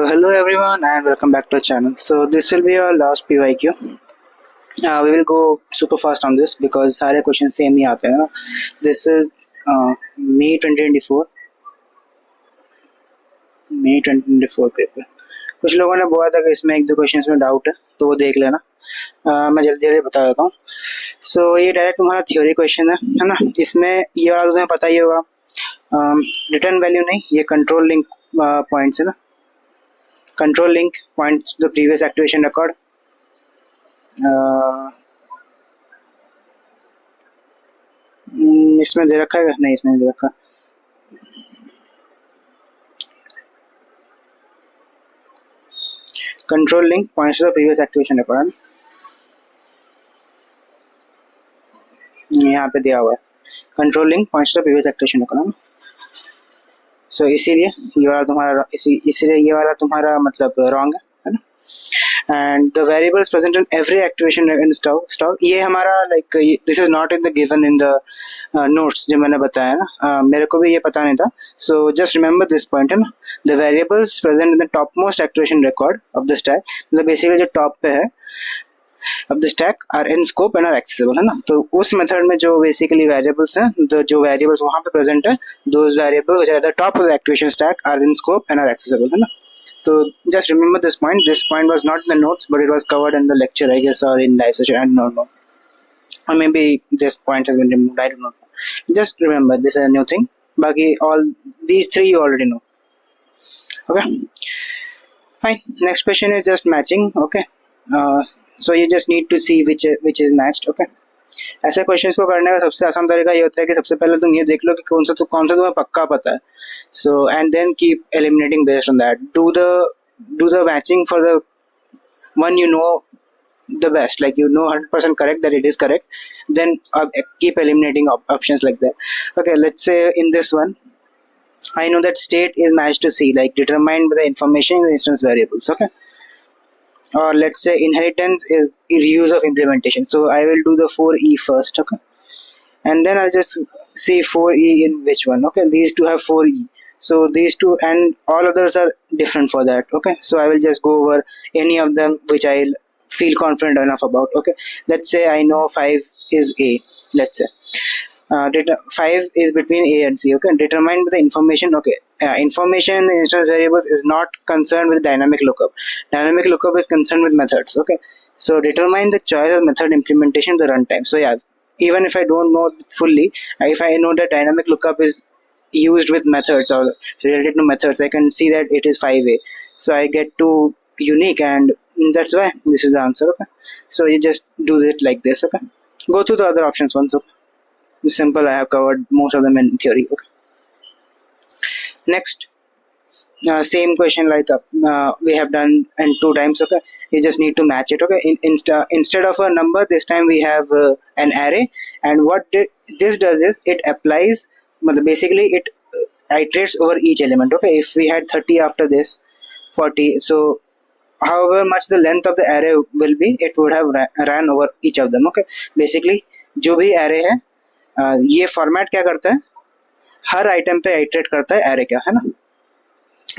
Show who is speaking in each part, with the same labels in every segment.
Speaker 1: Hello everyone and welcome back to the channel. So this will be our last PYQ. We will go super fast on this because सारे questions same ही आते हैं ना. This is May 2024 paper. कुछ लोगों ने बोला था कि इसमें एक दो क्वेश्चंस में डाउट है तो वो देख लेना. मैं जल्दी जल्दी बता देता हूँ. सो ये डायरेक्ट तुम्हारा थ्योरी क्वेश्चन है ना. इसमें ये वाला तुम्हें पता ही होगा. रिटर्न वैल्यू नहीं, ये कंट्रोल लिंक पॉइंट्स है ना. Control link points to the previous activation record. इसमें दे रखा है नहीं, इसमें दे रखा. Control link points to the previous activation record. यहाँ पे दिया हुआ है control link points to the previous activation record. So इसीलिए ये वाला तुम्हारा इसीलिए ये वाला तुम्हारा मतलब रॉन्ग है ना. And the variables present in every activation in stock ये हमारा like this is not in the given in the notes जो मैंने बताया ना. मेरे को भी ये पता नहीं था. So just remember this point है ना. The variables present in the top most activation record of the stack, मतलब बेसिकली जो टॉप पे है of the stack are in scope and are accessible है ना. तो उस मेथड में जो बेसिकली वेरिएबल्स हैं, तो जो वेरिएबल्स वहाँ पे प्रेजेंट है, those variables which are at the top of the activation stack are in scope and are accessible है ना. तो just remember this point. This point was not in the notes but it was covered in the lecture I guess or in live session. I don't know, or maybe this point has been removed. I don't know. Just remember this is a new thing. बाकी all these three you already know. Okay, fine. Next question is just matching. Okay. So you just need to see which is matched. Okay. ऐसे questions को करने का सबसे आसान तरीका ये होता है कि सबसे पहले तुम ये देख लो कि कौन सा तुम्हें पक्का पता है. So and then keep eliminating based on that. Do the matching for the one you know the best, like you know 100% correct that it is correct, then keep eliminating options like that. Okay, let's say in this one I know that state is matched to C, like determined by the information in the instance variables. Okay. Or let's say inheritance is reuse of implementation, so I will do the 4e first. Okay, and then I'll just see 4e in which one. Okay, these two have 4e, so these two and all others are different for that. Okay, so I will just go over any of them which I feel confident enough about. Okay, let's say I know 5 is A. Let's say 5 is between A and C. Okay, determined by the information. Okay, information in instance variables is not concerned with dynamic lookup. Dynamic lookup is concerned with methods. Okay, so determine the choice of method implementation the runtime. So yeah, even if I don't know fully, if I know that dynamic lookup is used with methods or related to methods, I can see that it is 5A. So I get to unique, and that's why this is the answer. Okay, so you just do it like this. Okay, go through the other options once. Okay, it's simple. I have covered most of them in theory. Okay, next same question like we have done in 2 times. Okay, you just need to match it. Okay, instead of a number, this time we have an array, and what this does is it applies, basically it iterates over each element. Okay, if we had 30 after this 40, so however much the length of the array will be, it would have ran over each of them. Okay, basically जो भी array है ये format क्या करता है, हर item पे iterate करता है एरे क्या है ना.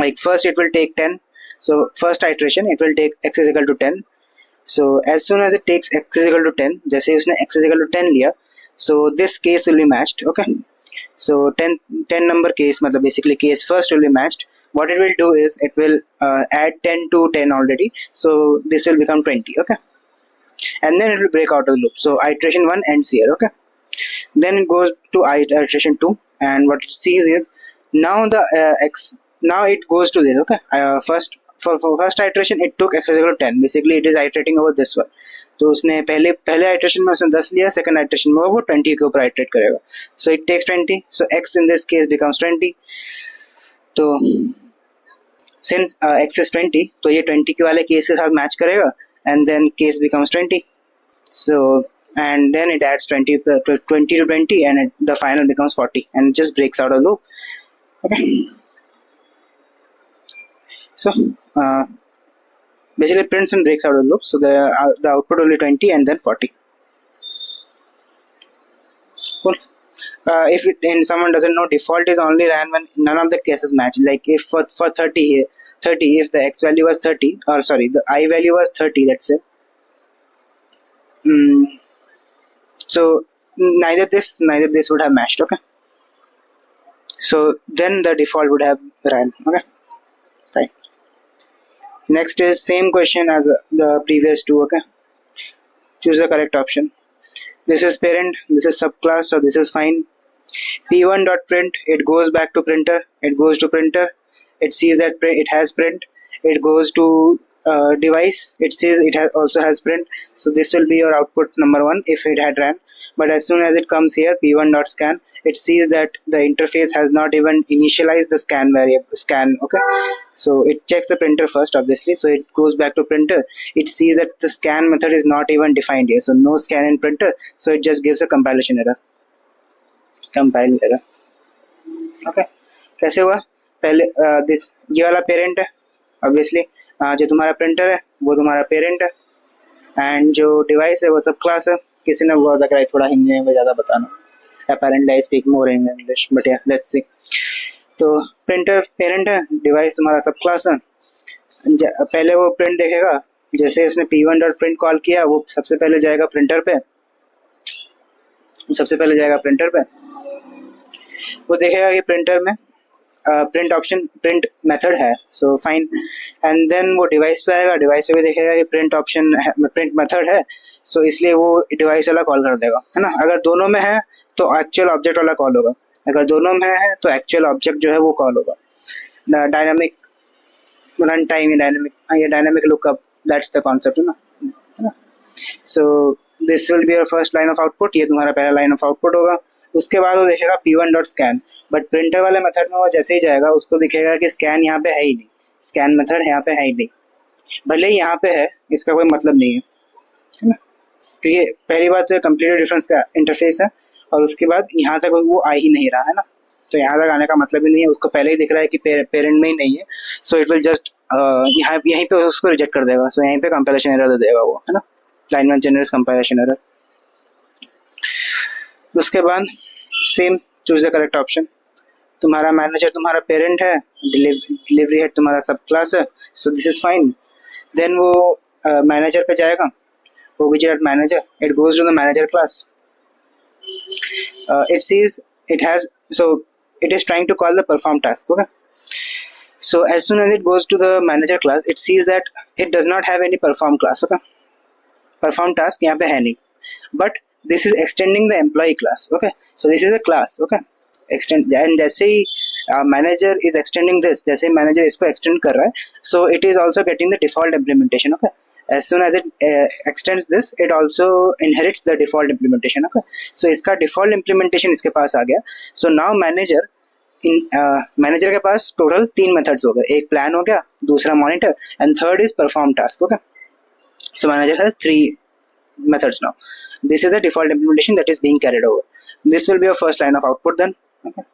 Speaker 1: Like first it will take 10, so first iteration it will take x is equal to 10. So as soon as it takes x is equal to 10, जैसे ही उसने x is equal to 10 लिया, so this case will be matched. Okay, so 10 number case, मतलब basically case first will be matched. What it will do is it will add 10 to 10 already, so this will become 20. Okay, and then it will break out of the loop. So iteration 1 ends here. Okay, then it goes to iteration 2, and what it sees is now the now it goes to this. Okay, first for first iteration it took x is equal to 10. Basically it is iterating over this one. तो उसने पहले iteration में उसने 10 लिया, second iteration में वो 20 के ऊपर iterate करेगा. So it takes 20, so x in this case becomes 20. तो since x is 20, तो ये 20 के वाले case के साथ match करेगा, and then case becomes 20. So and then it adds 20 to 20, and the final becomes 40, and it just breaks out of the loop. Okay, so basically prints and breaks out of the loop. So the output will be 20 and then 40. Cool. if someone doesn't know, default is only ran when none of the cases match. Like if for 30 here, 30, if the x value was 30, or sorry, the I value was 30, let's say. So neither this would have matched. Okay, so then the default would have ran. Okay, fine. Next is same question as the previous two. Okay, choose the correct option. This is parent, this is subclass, so this is fine. p1.print, it goes back to printer, it goes to printer, it sees that it has print, it goes to device, it says it also has print. So this will be your output number one if it had ran. But as soon as it comes here, p1.scan, it sees that the interface has not even initialized the scan variable scan. Okay, so it checks the printer first, obviously, so it goes back to printer, it sees that the scan method is not even defined here, so no scan in printer, so it just gives a compile error. Okay कैसे हुआ? पहले this ये वाला parent है, obviously जो तुम्हारा printer है वो तुम्हारा पेरेंट है, एंड जो डिवाइस है वो सब क्लास है. किसी ने वो लग रहा है थोड़ा हिंदी में ज़्यादा बताना, apparently I speak more in English, but yeah, let's see. तो प्रिंटर पेरेंट है, डिवाइस तुम्हारा सब क्लास है. पहले वो प्रिंट देखेगा, जैसे उसने p1.print कॉल किया वो सबसे पहले जाएगा प्रिंटर पे, वो देखेगा कि प्रिंटर में प्रिंट ऑप्शन प्रिंट मेथड है, सो फाइन. एंड देन वो डिवाइस पे आएगा, डिवाइस पे भी देखेगा कि प्रिंट ऑप्शन प्रिंट मेथड है, सो इसलिए वो डिवाइस वाला कॉल कर देगा, है ना. अगर दोनों में है तो एक्चुअल ऑब्जेक्ट वाला कॉल होगा, अगर दोनों में है तो एक्चुअल ऑब्जेक्ट जो है वो कॉल होगा. डायनामिक रन टाइम, ये dynamic lookup, that's the concept, है ना. सो this will be your first line of output, ये तुम्हारा पहला लाइन ऑफ आउटपुट होगा. उसके बाद वो देखेगा p1.scan, बट प्रिंटर वाले मेथड में वो जैसे ही जाएगा उसको दिखेगा कि स्कैन यहाँ पे है ही नहीं, स्कैन मेथड यहाँ पे है ही नहीं. भले ही यहाँ पे है, इसका कोई मतलब नहीं है ना, क्योंकि पहली बात तो कंप्लीटली डिफरेंस का इंटरफेस है, और उसके बाद यहाँ तक वो आ ही नहीं रहा है ना, तो यहाँ तक आने का मतलब ही नहीं है, उसको पहले ही दिख रहा है कि पेरेंट में ही नहीं है, सो इट विल जस्ट यहीं पे उसको रिजेक्ट कर देगा. सो यहीं पे कंपाइलेशन एरर दे देगा वो, है ना, line one generates compilation error. उसके बाद same choose the correct option. तुम्हारा मैनेजर तुम्हारा पेरेंट है, डिलीवरी हेड तुम्हारा सब क्लास है, so this is fine. Then वो मैनेजर पे जाएगा, obj.manager, it goes to the manager class. It sees it has, so it is trying to call the perform task. Okay, so as soon as it goes to the manager class, it sees that it does not have any perform class. Okay, perform task यहाँ पे है नहीं, but this is extending the employee class. Okay, so this is a class. Okay, extend, and जैसे ही manager is extending this, जैसे manager इसको extend कर रहा है, so it is also getting the default implementation. Okay, as soon as it extends this, it also inherits the default implementation. Okay, so इसका default implementation इसके पास आ गया. So now manager के पास total 3 methods हो गए, एक plan हो गया, दूसरा monitor, and third is perform task. Okay, so manager has 3 methods now. This is a default implementation that is being carried over. This will be your first line of output then. Okay,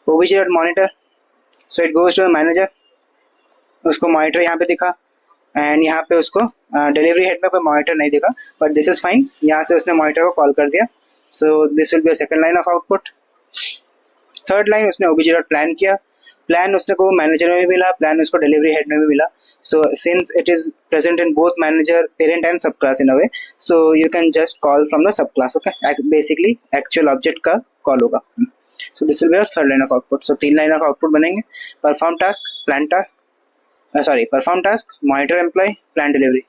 Speaker 1: obj.monitor, so it goes to the manager, उसको monitor यहाँ पे दिखा, and यहाँ पे उसको delivery head में कोई monitor नहीं दिखा, बट दिस इज फाइन, यहाँ से उसने मॉनिटर को कॉल कर दिया. सो this will be a second line of output. Third line उसने obj.plan किया, प्लान उसने को मैनेजर में भी मिला, प्लान उसको डिलीवरी हेड में भी मिला. So since it is present in both manager parent and sub class in a way, so you can just call from the sub class. Okay, basically actual object का call होगा. So this will be your third line of output. So 3 line of output बनेंगे, perform task, plan task, perform task, monitor employee, plan delivery.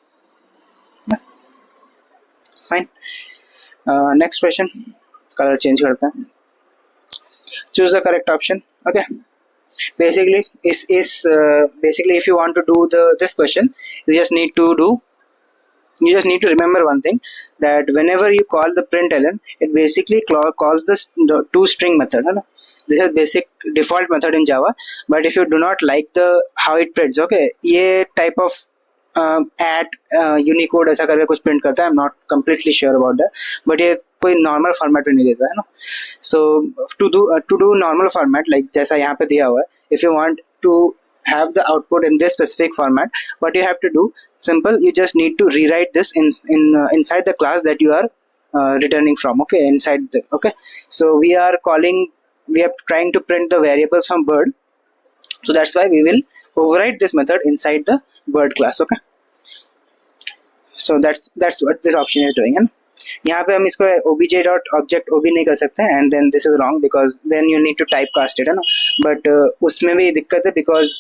Speaker 1: Fine. Next question, color change करते हैं. Choose the correct option. Okay, basically basically if you want to do this question, you just need to remember one thing, that whenever you call the println, it basically calls this toString method, है ना. This is basic default method in Java, but if you do not like the how it prints, okay, ये type of at Unicode ऐसा करके कुछ print करता है, I'm not completely sure about that, but ये कोई normal format में नहीं देता है ना. So to do normal format, like जैसा यहाँ पे दिया हुआ है, if you want to have the output in this specific format, what you have to do, simple, you just need to rewrite this inside the class that you are returning from, okay, inside the, okay. So we are trying to print the variables from bird, so that's why we will override this method inside the bird class, okay. So that's what this option is doing, है ना. यहाँ पे हम इसको obj.object-ob नहीं कर सकते, and then this is wrong because then you need to typecast it, है ना. But उसमें भी दिक्कत है because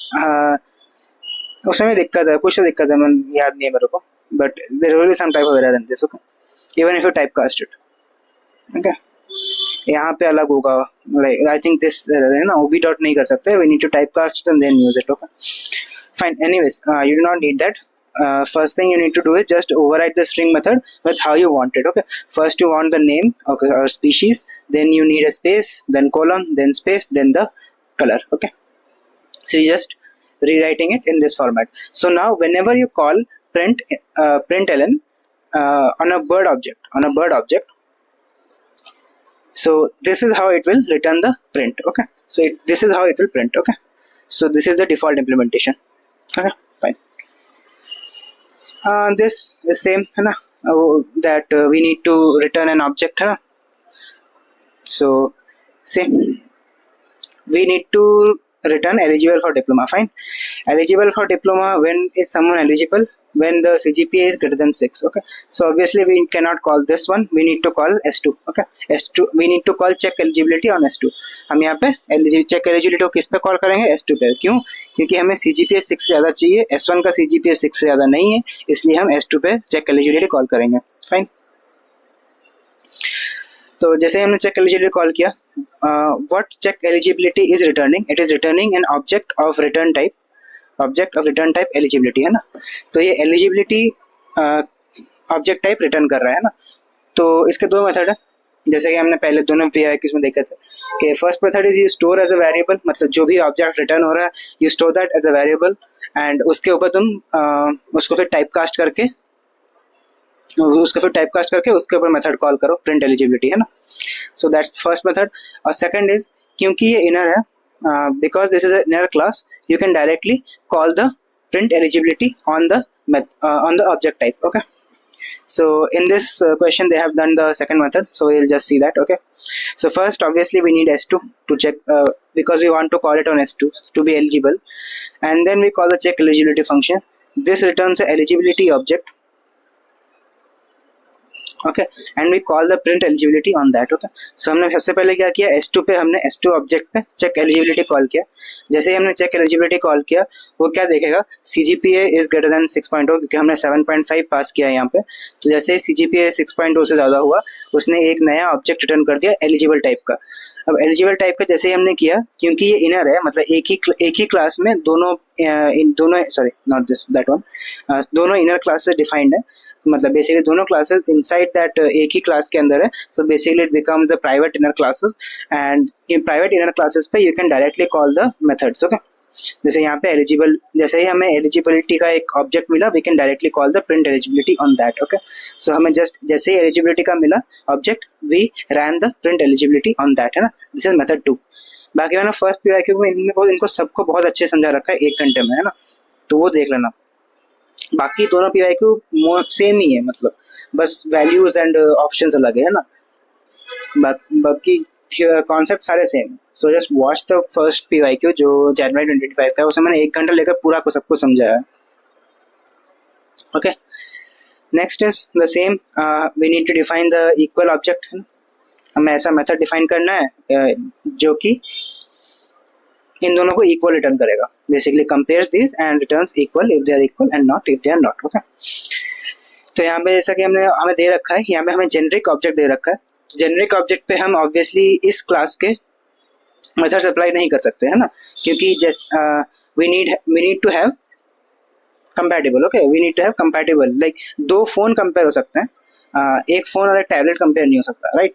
Speaker 1: उसमें भी दिक्कत है, कुछ तो दिक्कत है, मैं याद नहीं है मेरे को, but there will be some type of error in this, okay, even if you typecast it, okay. यहाँ पे अलग होगा, like I think this है ना, ob dot नहीं कर सकते, we need to typecast it and then use it, okay. Fine. Anyways, you do not need that. First thing you need to do is just override the string method with how you want it, okay. First you want the name, okay, or species, then you need a space, then colon, then space, then the color, okay. So you're just rewriting it in this format. So now whenever you call println on a bird object, so this is how it will return the print, okay. So this is how it will print, okay. So this is the default implementation, okay. Fine. This is same, है ना, that we need to return an object, है ना. So same, we need to return eligible for diploma. Fine. Eligible for diploma, when is someone eligible? When the CGPA is greater than 6, okay. So obviously we cannot call this one, we need to call S2, okay. S2, we need to call check eligibility on S2. हम यहाँ पे check eligibility को किस पे call करेंगे? S2 पे. क्यों? क्योंकि हमें CGPA 6 से ज़्यादा चाहिए, S1 का CGPA 6 से ज़्यादा नहीं है, इसलिए हम S2 पे check eligibility कॉल करेंगे. फाइन. तो जैसे हमने check eligibility कॉल किया, what check eligibility is returning? It is returning an object of return type eligibility, है ना. तो ये eligibility object type return कर रहा है ना. तो इसके दो मेथड है, जैसे कि हमने पहले दोनों PIQs में देखे थे कि first method is you store as a variable, मतलब जो भी ऑब्जेक्ट रिटर्न हो रहा है you store that as a variable, and उसके ऊपर तुम उसको फिर टाइपकास्ट करके उसके ऊपर मेथड कॉल करो प्रिंट एलिजिबिलिटी, है ना. So that's first method. और सेकंड इज, क्योंकि ये इनर है, because this is a inner class, you can directly call the print eligibility on the object type, okay. So in this question they have done the second method, so we'll just see that, okay. So first obviously we need S2 to check, because we want to call it on S2 to be eligible, and then we call the check eligibility function. This returns the eligibility object, okay, and we call the print eligibility on that, okay. So हमने सबसे पहले क्या किया, S2 पे हमने S2 object पे check eligibility call किया. जैसे ही हमने check eligibility कॉल किया, वो क्या देखेगा, CGPA is greater than 6.0, क्योंकि हमने 7.5 पास किया है यहाँ पे. तो जैसे ही CGPA 6.0 से ज़्यादा हुआ, उसने एक नया ऑब्जेक्ट रिटर्न कर दिया एलिजिबल टाइप का. अब एलिजिबल टाइप का जैसे ही हमने किया, क्योंकि ये इनर है, मतलब एक ही क्लास में दोनों sorry not this that one, दोनों इनर क्लासेस डिफाइंड है, मतलब बेसिकली दोनों क्लासेस इनसाइड दैट एक ही क्लास के अंदर है. So basically it becomes the private inner classes, and in private inner classes पे you can directly call the methods, okay. जैसे यहाँ पे एलिजिबल, जैसे ही हमें एलिजिबिलिटी का एक ऑब्जेक्ट मिला, we can directly call the print eligibility on that, okay. So हमें जस्ट जैसे ही एलिजिबिलिटी का मिला object, we ran the print eligibility on that, है ना. This is method 2. बाकी मैंने फर्स्ट PIQ में इनको सबको बहुत अच्छे समझा रखा है 1 घंटे में, है ना, तो वो देख लेना. बाकी दोनों PIQ सेम ही है, मतलब बस वैल्यूज एंड ऑप्शंस अलग है ना, बाकी कॉन्सेप्ट सारे same. So just watch the first PIQ जो जनवरी 2025 का है, उसमें मैंने 1 घंटा लेकर पूरा को सबको समझाया, okay. Next is the same, we need to define the equal object. हमें ऐसा मेथड डिफाइन करना है जो कि इन दोनों को इक्वल रिटर्न करेगा, basically compares this and returns equal if they are equal and not if they are not, okay. तो यहाँ पे जैसा कि हमें दे रखा है, यहाँ पे हमें जेनरिक ऑब्जेक्ट दे रखा है. जेनरिक ऑब्जेक्ट पे हम ऑब्वियसली इस क्लास के मेथड्स अप्लाई नहीं कर सकते, है ना, क्योंकि we need to have compatible, okay. We need to have compatible, like 2 phone compare हो सकते हैं, एक फोन और एक टैबलेट कंपेयर नहीं हो सकता, राइट.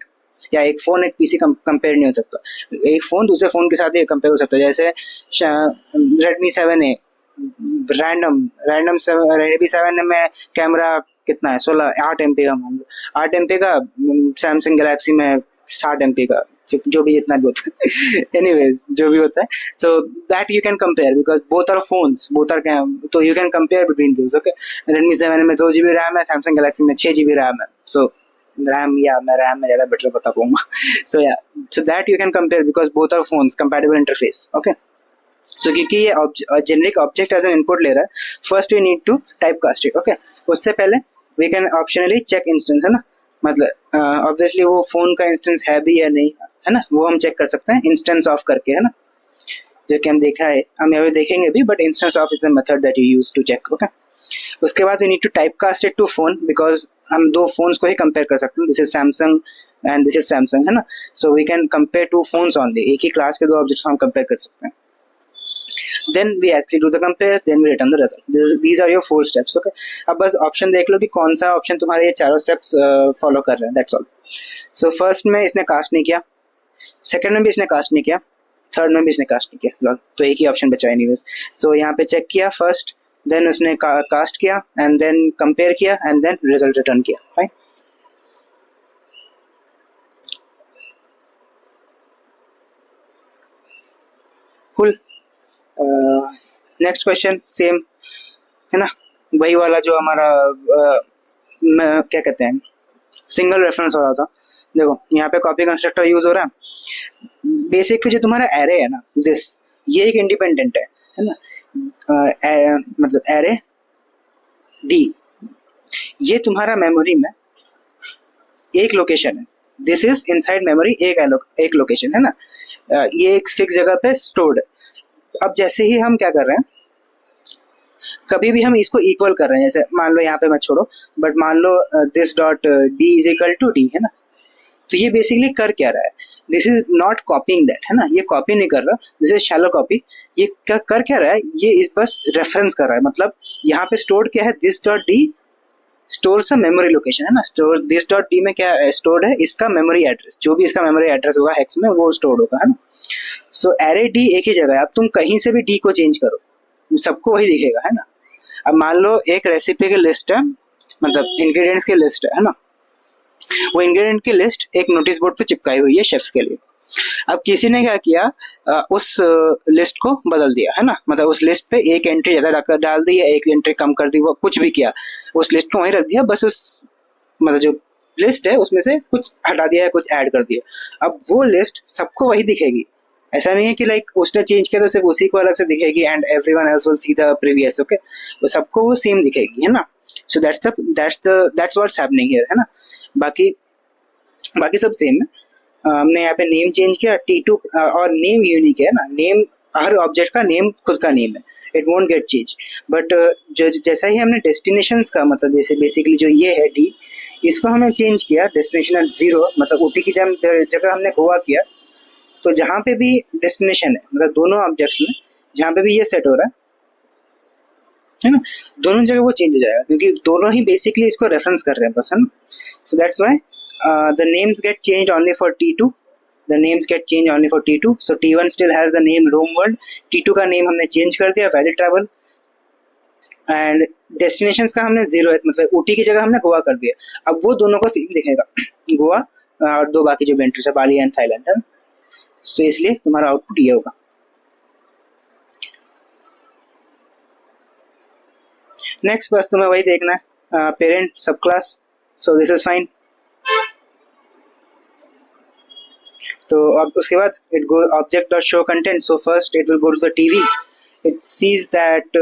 Speaker 1: या एक फोन एक PC कंपेयर नहीं हो सकता, एक फोन दूसरे फोन के साथ ही कंपेयर हो सकता है. जैसे Redmi 7A random Redmi 7A में कैमरा कितना है, 8 MP का, 8 MP का. सैमसंग गैलेक्सी में 60 MP का, जो भी जितना भी होता है एनीवेज जो भी होता है. तो that you can compare because both are phones, तो you can compare between those, okay. Redmi 7 में 2 GB रैम है, सैमसंग गैलेक्सी में 6 GB रैम है. सो रैम, या मैं रैम में ज़्यादा बेटर बता पाऊंगा. So that you can compare because both are phones compatible interface. Okay, so क्योंकि ये generic object as an input ले रहा है, first we need to type cast it. Okay, उससे पहले we can optionally check instance, है ना, मतलब ऑब्वियसली वो फोन का इंस्टेंस है भी या नहीं, है ना, वो हम चेक कर सकते हैं इंस्टेंस ऑफ करके, है ना, जो कि हम देखा है, हम यहाँ पे देखेंगे भी, but instance of is the method that you use to check. Okay, उसके बाद we need to type cast it to phone because हम दो फोन्स को ही कंपेयर कर सकते हैं. This is Samsung and this is Samsung, है ना, so we can compare two phones only. एक ही क्लास के दो ऑब्जेक्ट्स हम कंपेयर कर सकते हैं. Then we actually do the compare, then we return the result. These are your 4 steps. Okay, अब बस ऑप्शन देख लो कि कौन सा ऑप्शन तुम्हारे ये चारों स्टेप्स फॉलो कर रहे हैं. That's all. सो फर्स्ट में इसने कास्ट नहीं किया, सेकंड में भी इसने कास्ट नहीं किया, थर्ड में भी इसने कास्ट नहीं किया, तो एक ही ऑप्शन बचा एनीवेज. सो यहाँ पे चेक किया फर्स्ट, देन उसने कास्ट किया, एंड देन कंपेयर किया, एंड देन रिजल्ट रिटर्न किया. Fine. Cool. Next question same, है ना, वही वाला जो हमारा क्या कहते हैं, सिंगल रेफरेंस वाला था. देखो यहाँ पे कॉपी कंस्ट्रक्टर यूज हो रहा है. बेसिकली जो तुम्हारा एरे है ना, दिस, ये एक इंडिपेंडेंट है ना, मतलब एरे डी, ये तुम्हारा मेमोरी में एक लोकेशन है. दिस इज इनसाइड मेमोरी एक लोकेशन, है ना, ये एक फिक्स जगह पे स्टोर्ड है. अब जैसे ही हम क्या कर रहे हैं, कभी भी हम इसको इक्वल कर रहे हैं, जैसे मान लो यहाँ पे मत छोड़ो, बट मान लो this dot D is equal to D, है ना, तो ये बेसिकली कर क्या रहा है, this is not copying that, है ना, ये कॉपी नहीं कर रहा, दिस इज शैलो कॉपी. ये कर क्या रहा है, ये इस बस रेफरेंस कर रहा है, मतलब यहाँ पे स्टोर्ड क्या है, this dot D stores a memory location, है ना, स्टोर दिस डॉट डी में क्या स्टोर्ड है, इसका मेमोरी एड्रेस, जो भी इसका मेमोरी एड्रेस होगा हेक्स में, वो स्टोर्ड होगा, है ना. सो एरे डी एक ही जगह है. अब तुम कहीं से भी डी को चेंज करो, सबको वही दिखेगा, है ना. अब मान लो एक रेसिपी की लिस्ट है, मतलब इंग्रेडिएंट्स की लिस्ट है ना, वो इंग्रेडिएंट की लिस्ट एक नोटिस बोर्ड पे चिपकाई हुई है शेफ्स के लिए. अब किसी ने क्या किया, उस लिस्ट को बदल दिया, है ना, मतलब उस लिस्ट पे एक एंट्री ज्यादा डाल दी, या एक एंट्री कम कर दी, वो कुछ भी किया, उस लिस्ट को वहीं रख दिया, बस उस मतलब जो लिस्ट है उसमें से कुछ हटा दिया है, कुछ ऐड कर दिया. अब वो लिस्ट सबको वही दिखेगी. ऐसा नहीं है कि लाइक उसने चेंज किया तो सिर्फ उसी को अलग से दिखेगी and everyone else will see the previous. Okay, वो सबको वो सेम दिखेगी, है ना. So that's what's happening here, है ना. बाकी सब सेम है. हमने यहाँ पे नेम चेंज किया T2, और नेम यूनिक है ना, नेम हर ऑब्जेक्ट का नेम खुद का नेम है, it won't get change. But जैसा ही हमने डेस्टिनेशंस का, मतलब जैसे बेसिकली जो ये है डी, इसको हमने चेंज किया डेस्टिनेशन एट 0, मतलब ओटी की जगह हमने गोवा किया, तो जहाँ पे भी डेस्टिनेशन है, मतलब दोनों ऑब्जेक्ट्स में जहाँ पे भी ये सेट हो रहा है ना, दोनों जगह वो चेंज हो जाएगा, क्योंकि दोनों ही बेसिकली इसको रेफरेंस कर रहे हैं बस, है ना. So that's why the names get changed only for T2. The names get changed only for T2. So T1 still has the name Roam World. T2 का नेम हमने चेंज कर दिया वैलिड ट्रैवल, एंड डेस्टिनेशंस का हमने 0 है, मतलब ऊटी की जगह हमने गोवा कर दिया. अब वो दोनों को सेम दिखेगा, गोवा और दो बाकी जो बेंट्रीज है, बाली एंड थाईलैंड, है. सो इसलिए तुम्हारा आउटपुट ये होगा. नेक्स्ट बस तुम्हें वही देखना है, पेरेंट सब class. So this is fine. तो अब उसके बाद it go object dot show content. So first it will go to the TV. It sees that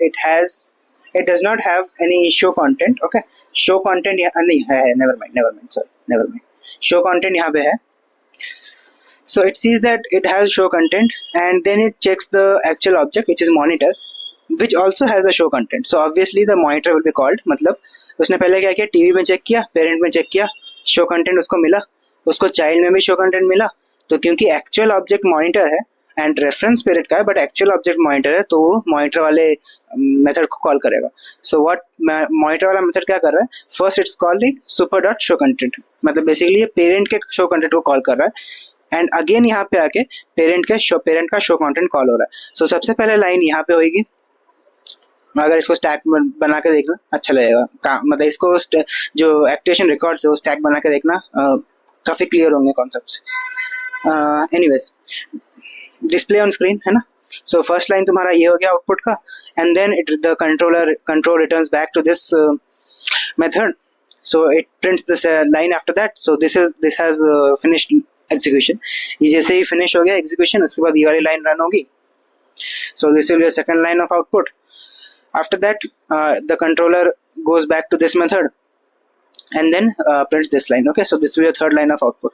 Speaker 1: it does not have any show content. Okay, show content नहीं है, never mind, show content यहाँ पे है. So it sees that it has show content, and then it checks the actual object which is monitor, which also has the show content. So obviously the monitor will be called. मतलब उसने पहले क्या किया, TV में check किया, parent में check किया, show content उसको मिला, उसको चाइल्ड में भी शो कंटेंट मिला. तो क्योंकि एक्चुअल ऑब्जेक्ट मॉनिटर है एंड रेफरेंस पेरेंट का है, बट एक्चुअल ऑब्जेक्ट मॉनिटर है, तो वो मॉनिटर वाले मेथड को कॉल करेगा. सो व्हाट मॉनिटर वाला मेथड क्या कर रहा है, first it's calling super dot show content, मतलब बेसिकली ये पेरेंट के शो कंटेंट को कॉल कर रहा है, एंड अगेन यहाँ पे आके पेरेंट का शो कंटेंट कॉल हो रहा है. सो सबसे पहले लाइन यहाँ पे होगी. अगर इसको स्टैक बना के देखना अच्छा लगेगा, मतलब इसको जो एक्टिवेशन रिकॉर्ड्स है वो स्टैक बना के देखना, काफी क्लियर होंगे concepts. Anyways, display on screen, है ना. सो फर्स्ट लाइन तुम्हारा ये हो गया आउटपुट का, and then the control returns back to this method. so it prints this line after that. So this has finished execution. ये जैसे ही finish हो गया execution, उसके बाद ये वाली line run होगी. So this will be a second line of output. After that the controller goes back to this method and then prints this line. Okay, so this will be a third line of output.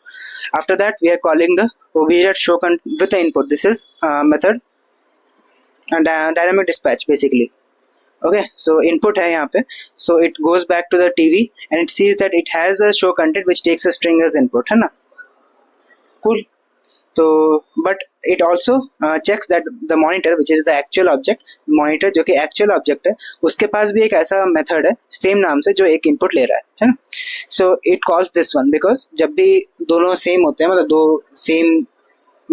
Speaker 1: After that we are calling the obj.show with the input. This is method and dynamic dispatch basically. Okay, so input है यहाँ पे, so it goes back to the TV and it sees that it has a show content which takes a string as input, है ना. Cool. तो but it also checks that the monitor which is the actual object, monitor जो कि actual object है, उसके पास भी एक ऐसा method है same नाम से जो एक input ले रहा है ना. So it calls this one because जब भी दोनों same होते हैं, मतलब दो same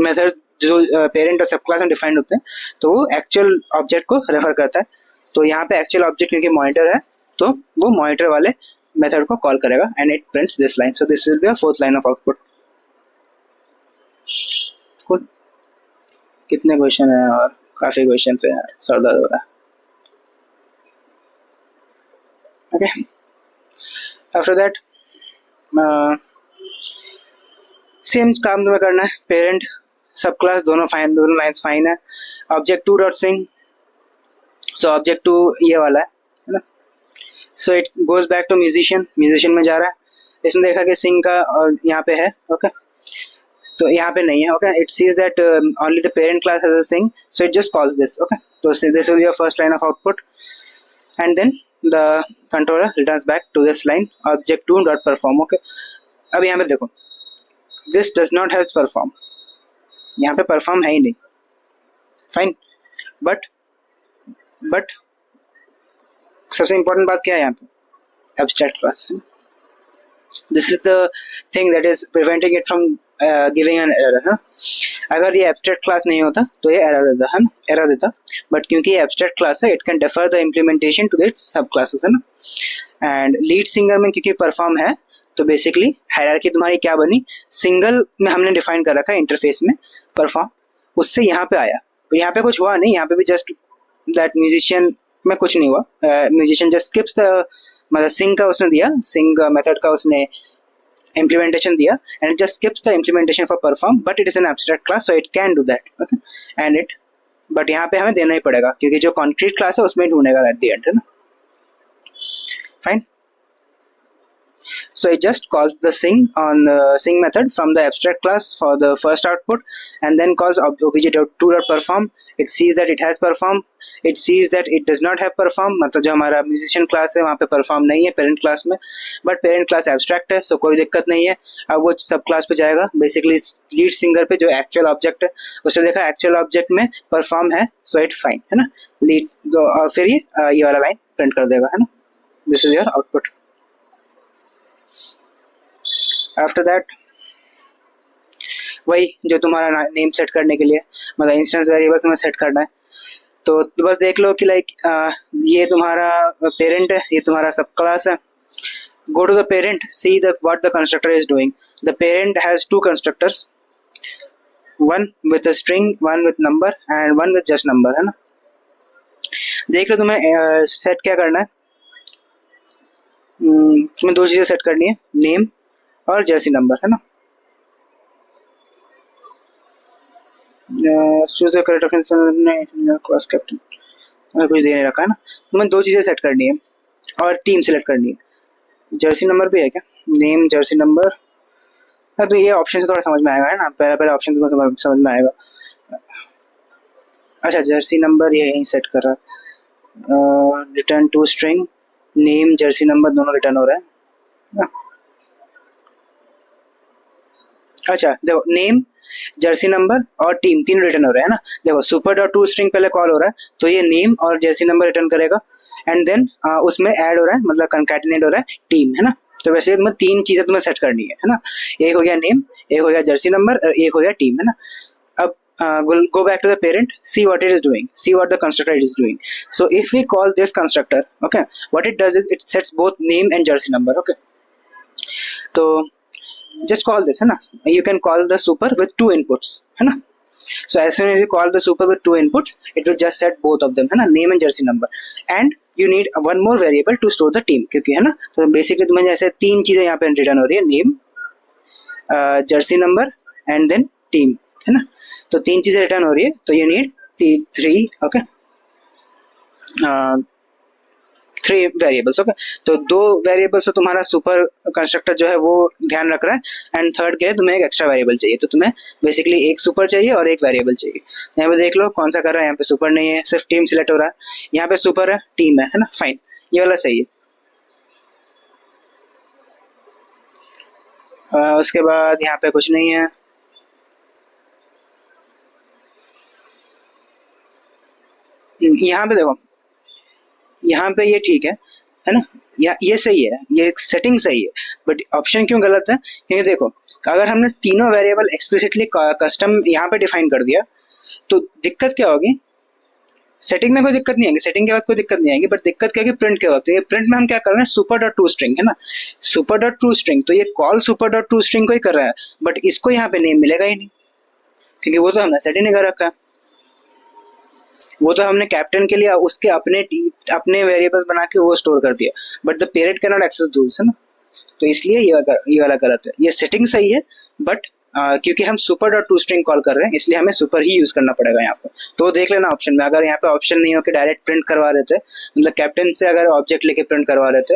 Speaker 1: methods जो parent और सब क्लास में डिफाइंड होते हैं, तो वो actual object को रेफर करता है. तो यहाँ पे एक्चुअल ऑब्जेक्ट क्योंकि मॉनिटर है तो वो मॉनिटर वाले मेथड को कॉल करेगा and it prints this line. So this will be a fourth line of output. कितने क्वेश्चन है? और काफी क्वेश्चन है यार, सर दर्द हो रहा है. ओके, आफ्टर दैट सेम काम तुम्हें करना है. पेरेंट सब क्लास दोनों फाइन, दोनों लाइन्स फाइन है. Object two dot sing, so object two ये वाला है ना. So it goes back to musician, musician में जा रहा है. इसने देखा कि सिंग का यहाँ पे है. ओके, तो यहाँ पे नहीं है. Okay, it sees that only the parent class has a thing, so it just calls this. Okay, तो this will be your first line of output and then the controller returns back to this line object two dot perform. Okay, अब यहाँ पे देखो, this does not have perform, यहाँ पे perform है ही नहीं. Fine, but सबसे इंपॉर्टेंट बात क्या है यहाँ पे? Abstract class. This is the thing that is preventing it from giving an error. है, अगर ये एब्स्ट्रैक्ट क्लास नहीं होता तो ये एरर देता है ना, एरर देता. बट क्योंकि ये एब्स्ट्रैक्ट क्लास है, it can defer the implementation to its subclasses, है ना. एंड लीड सिंगर में क्योंकि परफॉर्म है तो बेसिकली हायरार्की तुम्हारी क्या बनी, सिंगल में हमने डिफाइन कर रखा है इंटरफेस में परफॉर्म, उससे यहाँ पे आया. तो यहाँ पे कुछ हुआ नहीं, यहाँ पे भी जस्ट दैट म्यूजिशियन में कुछ नहीं हुआ. म्यूजिशियन जस्ट स्किप्स द, मतलब सिंग का उसने दिया, सिंग मेथड का उसने implementation दिया and it just skips the implementation for perform, but it is an abstract class so it can do that. Okay, and it, but यहाँ पे हमें देना ही पड़ेगा क्योंकि जो concrete class है उसमें ढूंढेगा at the end, है ना. Fine. So it just calls the sing on sing method from the abstract class for the first output and then calls obj.to.perform. It sees that it has perform, it sees that it does not have perform, मतलब जो हमारा musician class है वहाँ पे perform नहीं है parent class में, but parent class abstract है, सो कोई दिक्कत नहीं है. अब वो सब क्लास पे जाएगा, बेसिकली लीड सिंगर पे जो एक्चुअल ऑब्जेक्ट है उसने देखा एक्चुअल ऑब्जेक्ट में परफॉर्म है, सो इट फाइन, है ना. लीड और फिर ये वाला लाइन प्रिंट कर देगा, है ना. This is your output. After that वही जो तुम्हारा नेम सेट करने के लिए, मतलब इंस्टेंस वेरिएबल्स में सेट करना है, तो बस देख लो कि लाइक ये तुम्हारा पेरेंट है, ये तुम्हारा सब क्लास है. Go to the parent, see the what the constructor is doing. The parent has two constructors, one with a string, one with number and one with just number, है ना. देख लो तुम्हें सेट क्या करना है. तुम्हें दो चीजें सेट करनी है, नेम और जर्सी नंबर, है ना. Choose the correct option class captain, कुछ दे नहीं रखा है ना. तुम्हें दो चीजें सेट करनी है और टीम सेलेक्ट करनी है. जर्सी नंबर भी है क्या? नेम जर्सी नंबर, तो ये ऑप्शन से थोड़ा समझ में आएगा, है ना. पहला ऑप्शन तुम्हें समझ में आएगा. अच्छा, जर्सी नंबर ये यहीं सेट कर रहा है. Return to string, name jersey number दोनों रिटर्न हो रहे हैं. अच्छा देखो, नेम जर्सी नंबर और टीम तीन रिटर्न हो रहे हैं ना. देखो सुपर डॉट टू स्ट्रिंग पहले कॉल हो रहा है तो ये नेम और जर्सी नंबर रिटर्न करेगा एंड देन उसमें ऐड हो रहा है, मतलब कंकैटिनेट हो रहा है टीम, है ना. तो वैसे तुम्हें तीन चीजें तुम्हें सेट करनी है ना. एक हो गया नेम, एक हो गया जर्सी नंबर और एक हो गया टीम, है ना. अब go back to the parent, see what it is doing, see what the constructor is doing. So if we call this constructor, okay, what it does is it sets both name and jersey number. Okay, so just call this, है ना. You can call the super with two inputs, है ना. So as soon as you call the super with two inputs, it will just set both of them, है ना, name and jersey number, and you need one more variable to store the team, क्योंकि है ना, तो basically तुम्हें जैसे तीन चीजें यहाँ पे रिटर्न हो रही है, name, jersey number and then team, है ना, तो तीन चीजें रिटर्न हो रही है, तो you need three, okay, three variables, okay. तो दो वेरिएबल्स तो तुम्हारा सुपर कंस्ट्रक्टर जो है वो ध्यान रख रहा है, एंड थर्ड के लिए तुम्हें एक एक्स्ट्रा वेरिएबल चाहिए, तो तुम्हें बेसिकली एक सुपर चाहिए और एक वेरिएबल चाहिए। यहाँ पे देख लो कौन सा कर रहा है, यहाँ पे सुपर नहीं है, सिर्फ टीम सिलेक्ट हो रहा है, यहाँ पे सुपर है, टीम है ना, फाइन, ये वाला सही है। उसके बाद यहाँ पे कुछ नहीं है, यहाँ पे देखो, यहाँ पे ये ठीक है ना, या ये सही है, ये सेटिंग सही है, बट ऑप्शन क्यों गलत है, क्योंकि देखो अगर हमने तीनों वेरिएबल एक्सप्लिसिटली कस्टम यहाँ पे डिफाइन कर दिया तो दिक्कत क्या होगी, सेटिंग में कोई दिक्कत नहीं आएगी, सेटिंग के बाद कोई दिक्कत नहीं आएगी, बट दिक्कत क्या है कि प्रिंट के वक्त, ये प्रिंट में हम क्या कर रहे हैं, सुपर डॉट टू स्ट्रिंग, है ना, सुपर डॉट टू स्ट्रिंग, तो ये call super dot to string को ही कर रहा है, बट इसको यहाँ पे नेम मिलेगा ही नहीं, क्योंकि वो तो हमने सेटिंग नहीं कर रखा है, वो तो हमने कैप्टन के लिए उसके अपने वेरिएबल्स बना के वो स्टोर कर दिया, but the parent can not access those, है ना, तो इसलिए ये वाला गलत है, ये सेटिंग सही है, बट क्योंकि हम super dot to string call कर रहे हैं इसलिए हमें सुपर ही यूज करना पड़ेगा यहाँ पे, तो देख लेना ऑप्शन में, अगर यहाँ पे ऑप्शन नहीं हो कि डायरेक्ट प्रिंट करवा रहे थे, मतलब कैप्टन से अगर ऑब्जेक्ट लेके प्रिंट करवा रहे थे,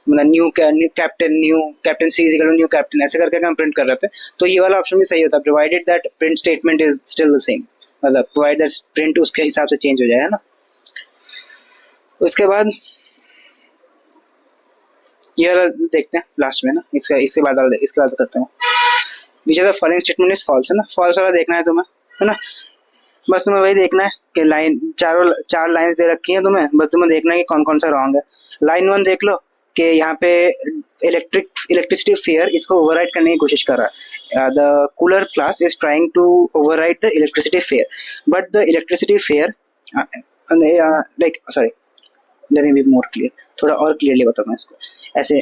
Speaker 1: मतलब new captain C is equal to new captain ऐसे करके हम प्रिंट कर रहे थे, तो ये वाला ऑप्शन भी सही होता, provided that print statement is still the same, मतलब प्रोवाइड दैट प्रिंट उसके हिसाब से चेंज हो जाए, है ना। उसके बाद ये वाला देखते हैं लास्ट में ना, इसके बाद करते हैं, which are the following statement is false, है ना, फॉल्स वाला देखना है तुम्हें, है ना, बस तुम्हें वही देखना है कि लाइन चार लाइंस दे रखी हैं तुम्हें, बस तुम्हें देखना है कि कौन कौन सा रॉन्ग है। लाइन 1 देख लो कि यहाँ पे इलेक्ट्रिसिटी फेयर इसको ओवरराइड करने की कोशिश कर रहा है, the cooler class is trying to override the electricity fare, but the electricity fare like sorry let me be more clear, थोड़ा और क्लियरली बताऊँ मैं इसको, ऐसे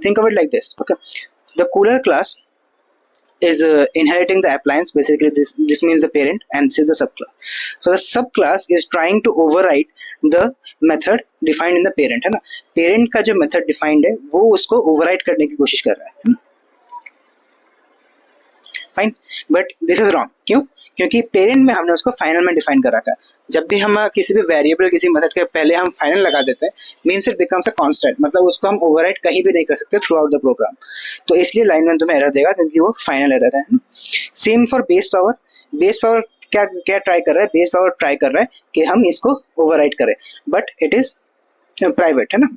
Speaker 1: think of it like this, okay, the cooler class is inheriting the appliance, basically this means the parent, and this is the subclass, so the subclass is trying to override the method defined in the parent, है ना, parent का जो method defined है वो उसको override करने की कोशिश कर रहा है, fine, but this is wrong, क्यों, क्योंकि पेरेंट में हमने उसको फाइनल में डिफाइन कर रखा है, जब भी हम किसी भी वेरिएबल किसी मेथड के पहले हम फाइनल लगा देते हैं means it becomes a constant, मतलब उसको हम ओवरराइड कहीं भी नहीं कर सकते थ्रू आउट द प्रोग्राम, तो इसलिए लाइन में तुम्हें एरर देगा क्योंकि वो फाइनल एरर है। सेम फॉर बेस पावर क्या ट्राई कर रहा है, बेस पावर ट्राई कर रहा है कि हम इसको ओवरराइड करें, बट इट इज प्राइवेट, है ना,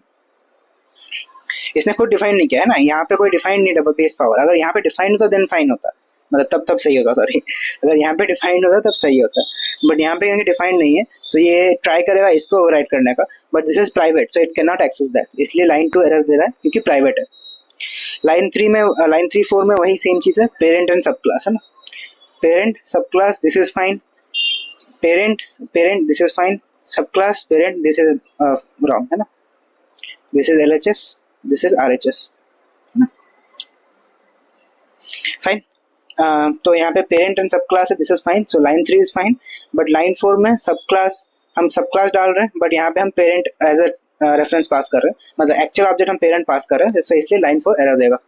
Speaker 1: इसने खुद डिफाइन नहीं किया है ना, यहाँ पे कोई डिफाइन नहीं डबल बेस पावर, अगर यहाँ पे डिफाइन होता देन फाइन होता, मतलब तब सही होता, सॉरी, अगर यहाँ पे डिफाइंड होता तब सही होता, बट यहाँ पे क्योंकि डिफाइंड नहीं है सो ये ट्राई करेगा इसको ओवरराइड करने का, but this is private so it can not access that, इसलिए लाइन 2 एरर दे रहा है क्योंकि प्राइवेट है। लाइन 3 4 में वही सेम चीज है, पेरेंट एंड सब क्लास, है ना, पेरेंट सब class this is fine, parent this is fine, sub class parent this is wrong, है ना, this is LHS, this is RHS, fine. तो यहाँ पे पेरेंट एंड सब क्लास है, this is fine, so line 3 is fine, but line 4 में सब class हम सब क्लास डाल रहे हैं, बट यहाँ पे हम पेरेंट एज अ रेफरेंस पास कर रहे हैं, मतलब एक्चुअल ऑब्जेक्ट हम पेरेंट पास कर रहे हैं, तो इसलिए लाइन 4 एरर देगा।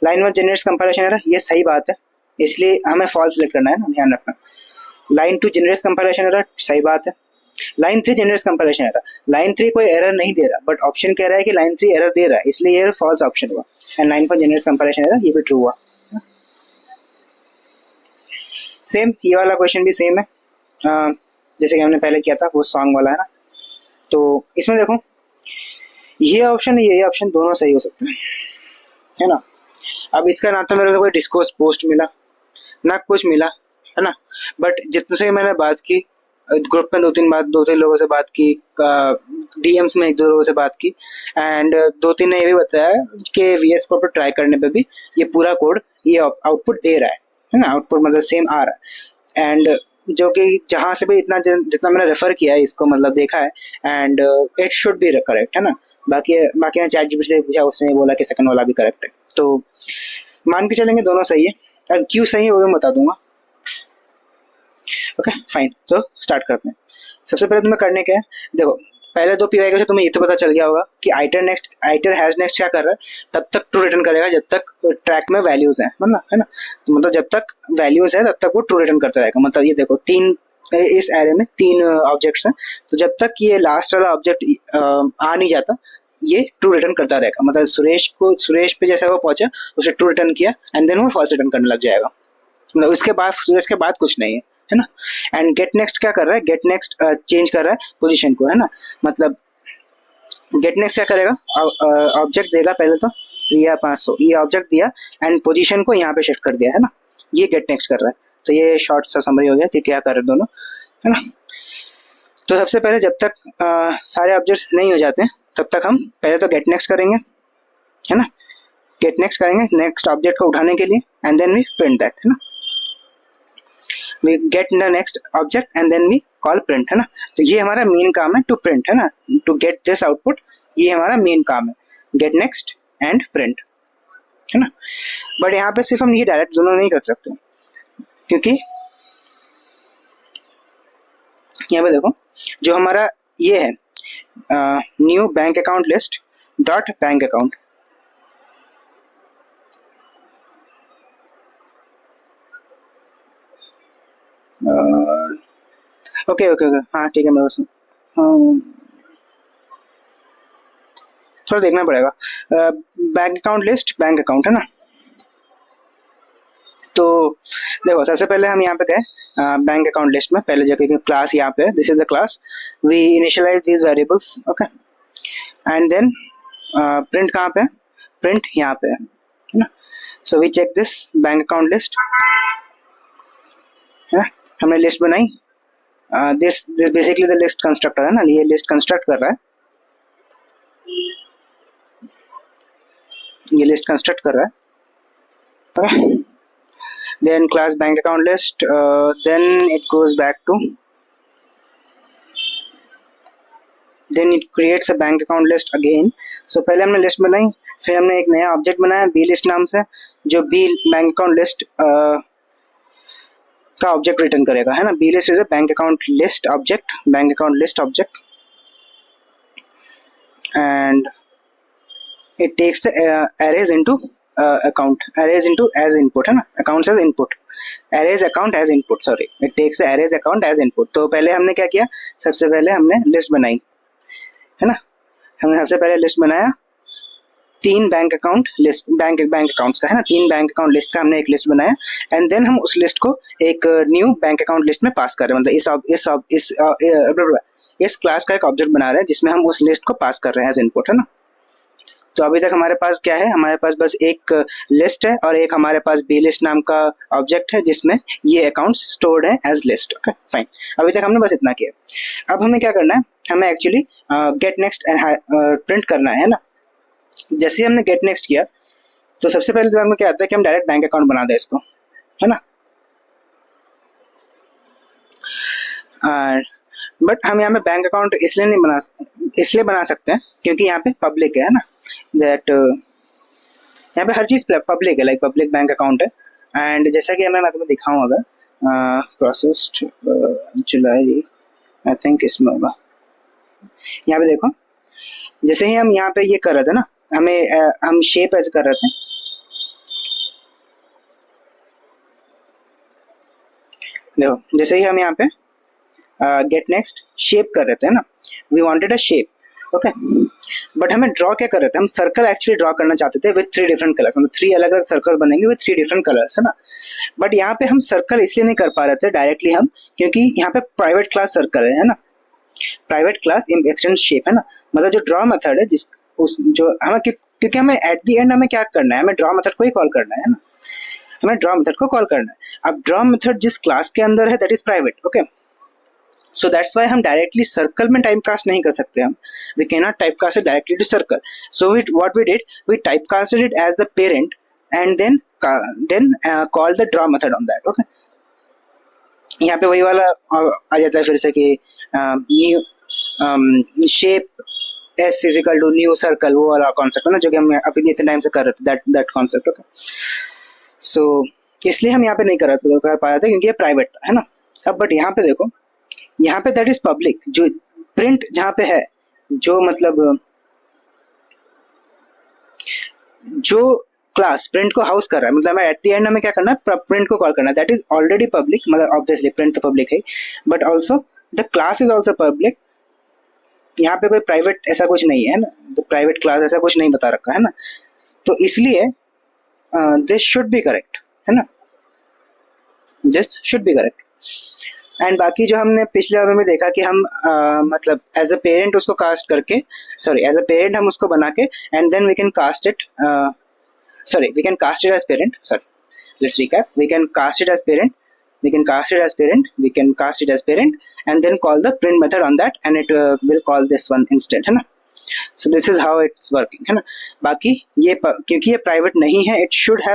Speaker 1: लाइन 1 जनरेट्स कंपैरिजन एरर, ये सही बात है, इसलिए हमें फॉल्स सिलेक्ट करना है ना, ध्यान रखना। लाइन 2 जनरेट्स कंपैरिजन एरर, सही बात है। Line 3 generates comparison error, line 3 कोई एरर नहीं दे रहा, बट ऑप्शन कह रहा है कि लाइन 3 एरर दे रहा है, इसलिए ये फॉल्स ऑप्शन हुआ, and line 4 generates comparison error ये भी ट्रू हुआ। सेम ये वाला क्वेश्चन भी सेम है जैसे कि हमने पहले किया था, वो सॉन्ग वाला है ना, तो इसमें देखो ये ऑप्शन ये ऑप्शन दोनों सही हो सकते हैं, है ना। अब इसका ना तो मेरे को कोई डिस्कोर्स पोस्ट मिला ना कुछ मिला, है ना, बट जितने से मैंने बात की ग्रुप में, 2-3 लोगों से बात की, DMs में 1-2 लोगों से बात की, एंड 2-3 ने ये भी बताया कि VS कोड पर ट्राई करने पे भी ये पूरा कोड ये आउटपुट दे रहा है ना, आउटपुट मतलब सेम आ रहा है, एंड जो कि जहाँ से भी जितना मैंने रेफर किया है इसको, मतलब देखा है, and it should be correct, है ना। बाकी मैं ChatGPT से पूछा, उसने बोला कि सेकंड वाला भी करेक्ट है, तो मान के चलेंगे दोनों सही है, और क्यों सही है वो भी बता दूंगा। ओके फाइन, तो स्टार्ट करते हैं। सबसे पहले तुम्हें करने क्या है, देखो पहले दो पीवाई से तुम्हें ये तो पता चल गया होगा कि आइटर हैज नेक्स्ट क्या कर रहा है, तब तक ट्रू रिटर्न करेगा जब तक ट्रैक में वैल्यूज है, मतलब है ना। तो मतलब जब तक वैल्यूज है तब तक वो ट्रू रिटर्न करता रहेगा। मतलब ये देखो तीन, इस एरे में तीन ऑब्जेक्ट्स हैं, तो जब तक ये लास्ट वाला ऑब्जेक्ट आ नहीं जाता ये ट्रू रिटर्न करता रहेगा। मतलब सुरेश पे जैसा वो पहुंचा उसे ट्रू रिटर्न किया एंड देन वो फॉल्स रिटर्न करने लग जाएगा। मतलब उसके बाद कुछ नहीं है ना। एंड गेट नेक्स्ट क्या कर रहा है, गेट नेक्स्ट चेंज कर रहा है पोजीशन को, है ना। मतलब गेट नेक्स्ट क्या करेगा, ऑब्जेक्ट देगा पहले तो प्रिया 500 ये ऑब्जेक्ट दिया एंड पोजीशन को यहाँ पे शिफ्ट कर दिया, है ना। ये गेट नेक्स्ट कर रहा है। तो ये शॉर्ट सा समरी हो गया कि क्या कर रहे दोनों, है ना। तो सबसे पहले जब तक सारे ऑब्जेक्ट नहीं हो जाते तब तक हम पहले तो गेट नेक्स्ट करेंगे, है ना। गेट नेक्स्ट करेंगे नेक्स्ट ऑब्जेक्ट को उठाने के लिए and then we print that, है ना। We get the next object and then we call print, है ना। तो ये हमारा मेन काम है, टू प्रिंट, है ना, टू गेट दिस आउटपुट। ये हमारा मेन काम है, गेट नेक्स्ट एंड प्रिंट, है ना। बट यहाँ पे सिर्फ हम ये डायरेक्ट दोनों नहीं कर सकते, क्योंकि यहाँ पे देखो जो हमारा ये है new bank account list dot bank account, okay okay okay, हाँ ठीक है, मेरे पास थोड़ा देखना पड़ेगा। Bank account list bank account, है ना। तो देखो सबसे पहले हम यहाँ पे गए बैंक अकाउंट लिस्ट में, पहले जगह क्लास यहाँ पे, this is the class, we initialize these variables, okay. And then print कहाँ पे, प्रिंट यहाँ पे, है ना। So we check this bank account list, है, हमने लिस्ट बनाई। This basically the list constructor, है ना, ये लिस्ट कंस्ट्रक्ट कर रहा है, ये लिस्ट कंस्ट्रक्ट कर रहा है, okay? Then class bank account list, then it goes back to, then it creates a bank account list again. So पहले हमने लिस्ट बनाई, फिर हमने एक नया ऑब्जेक्ट बनाया बी लिस्ट नाम से, जो बी बैंक अकाउंट लिस्ट का ऑब्जेक्ट रिटर्न करेगा, है ना। B list is a bank account list object, bank account list object, and it takes the arrays into account, arrays into as input, है ना, accounts as input, arrays account as input, sorry, it takes the arrays account as input। तो पहले हमने क्या किया, सबसे पहले हमने लिस्ट बनाई, है ना। हमने सबसे पहले लिस्ट बनाया तीन bank account list, bank accounts का, है ना, तीन बैंक अकाउंट लिस्ट का हमने एक लिस्ट बनाया एंड देन हम उस लिस्ट को एक न्यू बैंक अकाउंट लिस्ट में पास कर रहे हैं। मतलब इस क्लास का एक ऑब्जेक्ट बना रहे हैं जिसमें हम उस लिस्ट को पास कर रहे हैं एज इनपुट, है ना। तो अभी तक हमारे पास क्या है, हमारे पास बस एक लिस्ट है और एक हमारे पास बी लिस्ट नाम का ऑब्जेक्ट है जिसमें ये अकाउंट्स स्टोर्ड है एज लिस्ट, ओके फाइन। अभी तक हमने बस इतना किया। अब हमें क्या करना है, हमें एक्चुअली गेट नेक्स्ट प्रिंट करना है ना। जैसे ही हमने गेट नेक्स्ट किया तो सबसे पहले दिमाग में क्या आता है कि हम डायरेक्ट बैंक अकाउंट बना दें इसको, है ना। बट हम यहाँ पे बैंक अकाउंट इसलिए बना सकते हैं क्योंकि यहाँ पे पब्लिक है ना, दैट यहाँ पे हर चीज़ पब्लिक है, लाइक पब्लिक बैंक अकाउंट है। एंड जैसा कि मैं तुम्हें दिखाऊँ, अगर प्रोसेस्ड जुलाई आई थिंक इसमें होगा, यहाँ पे देखो जैसे ही हम यहाँ पे ये कर रहे थे ना, हम शेप ऐसे कर रहे थे, देखो जैसे ही हम यहाँ पे गेट नेक्स्ट शेप कर रहे थे ना, we wanted a shape, okay. But हमें ड्रॉ क्या कर रहे थे, हम सर्कल एक्चुअली ड्रॉ करना चाहते थे विद 3 डिफरेंट कलर्स, मतलब 3 अलग अलग सर्कल बनेंगे विद 3 डिफरेंट कलर्स, है ना। बट यहाँ पे हम सर्कल इसलिए नहीं कर पा रहे थे डायरेक्टली हम, क्योंकि यहाँ पे प्राइवेट क्लास सर्कल है ना, प्राइवेट क्लास एक्सटेंड शेप, है ना। मतलब जो ड्रॉ मेथड है जो हमें, क्योंकि हमें एट द एंड हमें क्या करना है, हमें ड्रॉ मेथड को ही कॉल करना है ना, हमें ड्रॉ मेथड को कॉल करना है। अब ड्रॉ मेथड जिस क्लास के अंदर है that is private, okay. So that's why हम डायरेक्टली सर्कल में टाइप कास्ट नहीं कर सकते, हम we can not type cast directly to circle. So what we did, we type casted it as the parent and then call the draw method on that, okay. यहाँ पे वही वाला आ जाता है फिर से कि new shape S is equal to new circle, वो वाला कॉन्सेप्ट है ना, जो कि हम अभी इतने टाइम से कर रहे थे, दैट कॉन्सेप्ट, ओके। सो इसलिए हम यहाँ पे नहीं कर पा रहे थे क्योंकि ये प्राइवेट था, है ना। अब बट यहाँ पे देखो, यहाँ पे दैट इज पब्लिक, जो प्रिंट जहाँ पे है जो मतलब जो क्लास प्रिंट को हाउस कर रहा है, मतलब हमें एट द एंड हमें क्या करना है, प्रिंट को कॉल करना है, दैट इज ऑलरेडी पब्लिक, मतलब ऑब्वियसली प्रिंट तो पब्लिक है, but also the class is also public. यहाँ पे कोई प्राइवेट ऐसा कुछ नहीं है ना, तो प्राइवेट क्लास ऐसा कुछ नहीं बता रखा है ना, तो इसलिए दिस शुड बी करेक्ट, है ना, this should be correct. And बाकी जो हमने पिछले वाले में देखा कि हम मतलब एज अ पेरेंट उसको कास्ट करके, सॉरी एज अ पेरेंट हम उसको बना के and then we can cast it, sorry we can cast it as parent, sorry let's recap, we can cast it as parent, we can cast it as parent, we can cast it as parent and then call the print method on that and it will call this one instead, है ना। so this is how it's working, है ना। बाकी ये क्योंकि ये private नहीं है, it should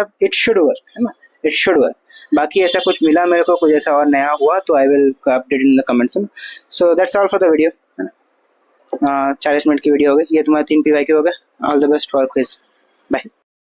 Speaker 1: work, है ना, it should work। बाकी ऐसा कुछ मिला मेरे को, कुछ ऐसा और नया हुआ तो I will update in the comments. So that's all for the video, है ना। 40 मिनट की वीडियो हो गई, ये तुम्हारा 3 PYQ हो गया। All the best for quiz, bye.